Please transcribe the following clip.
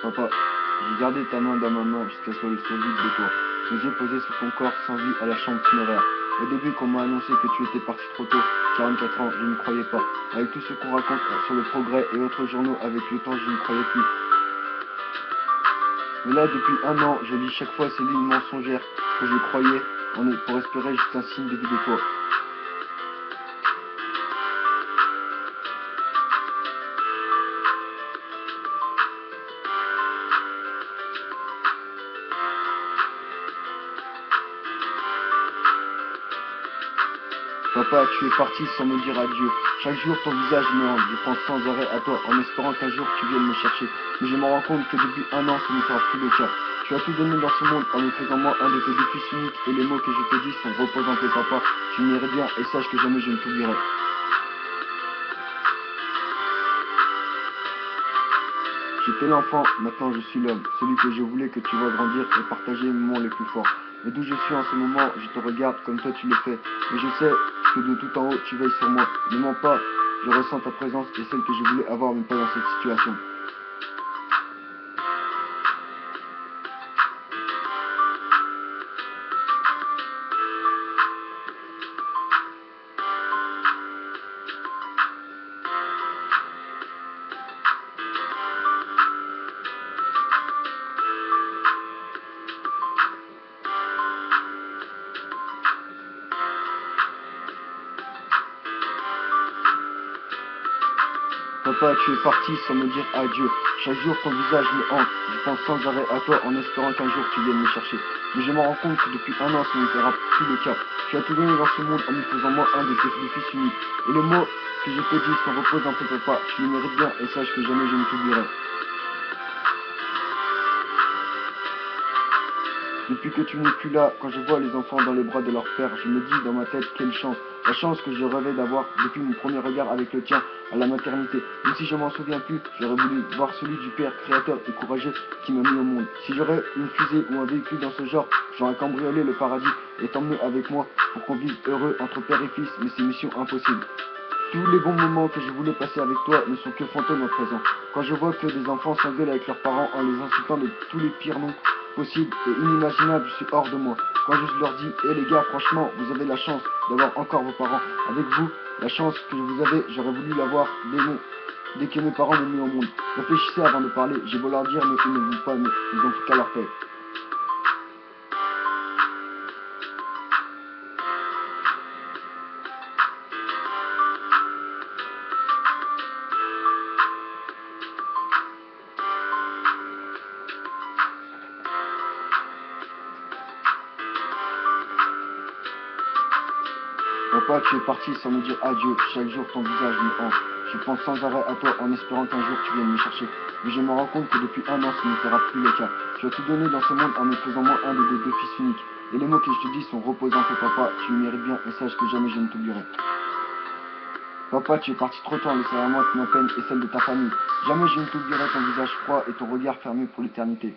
Papa, j'ai gardé ta main dans ma main jusqu'à ce qu'elle soit vide de toi. Mes yeux posés sur ton corps sans vie à la chambre funéraire. Au début, quand on m'a annoncé que tu étais parti trop tôt, 44 ans, je ne croyais pas. Avec tout ce qu'on raconte sur le progrès et autres journaux, avec le temps, je ne croyais plus. Mais là, depuis un an, je lis chaque fois ces lignes mensongères que je croyais pour espérer juste un signe de vie de toi. Papa, tu es parti sans me dire adieu. Chaque jour, ton visage me hante. Je pense sans arrêt à toi, en espérant qu'un jour tu viennes me chercher. Mais je me rends compte que depuis un an, ce ne sera plus le cas. Tu as tout donné dans ce monde en me faisant moi un de tes deux fils uniques, et les mots que je te dis sont reposants tes papa. Tu m'irais bien, et sache que jamais je ne t'oublierai. J'étais l'enfant, maintenant je suis l'homme, celui que je voulais que tu vois grandir et partager mes moments les plus forts. Mais d'où je suis en ce moment, je te regarde comme toi tu le fais. Mais je sais que de tout en haut, tu veilles sur moi. Ne mens pas, je ressens ta présence et celle que je voulais avoir, mais pas dans cette situation. Papa, tu es parti sans me dire adieu. Chaque jour, ton visage me hante. Je pense sans arrêt à toi en espérant qu'un jour tu viennes me chercher. Mais je me rends compte que depuis un an, ce ne sera plus le cas. Tu as tout donné dans ce monde en me faisant moi un de tes deux fils uniques. Et les mots que je te dis sont reposés en tes papa. Tu le mérites bien et sache que jamais je ne t'oublierai. Depuis que tu n'es plus là, quand je vois les enfants dans les bras de leur père, je me dis dans ma tête quelle chance. La chance que je rêvais d'avoir depuis mon premier regard avec le tien à la maternité. Même si je m'en souviens plus, j'aurais voulu voir celui du père créateur et courageux qui m'a mis au monde. Si j'aurais une fusée ou un véhicule dans ce genre, j'aurais cambriolé le paradis et t'emmener avec moi pour qu'on vive heureux entre père et fils, mais c'est mission impossible. Tous les bons moments que je voulais passer avec toi ne sont que fantômes à présent. Quand je vois que des enfants s'engueulent avec leurs parents en les insultant de tous les pires noms possibles et inimaginables, je suis hors de moi. Quand je leur dis, hé les gars, franchement, vous avez la chance d'avoir encore vos parents. Avec vous, la chance que vous avez, j'aurais voulu l'avoir dès que mes parents m'ont mis au monde. Réfléchissez avant de parler, j'ai beau leur dire, mais ils ne vont pas, mais ils ont tout qu'à leur tête. Papa, tu es parti sans me dire adieu. Chaque jour, ton visage me hante. Je pense sans arrêt à toi en espérant qu'un jour tu viennes me chercher. Mais je me rends compte que depuis un an, ce ne sera plus le cas. Tu as tout donné dans ce monde en me faisant moi un de tes deux fils uniques. Et les mots que je te dis sont reposants pour papa. Tu le mérites bien et sache que jamais je ne t'oublierai. Papa, tu es parti trop tôt en laissant à moi ma peine et celle de ta famille. Jamais je ne t'oublierai ton visage froid et ton regard fermé pour l'éternité.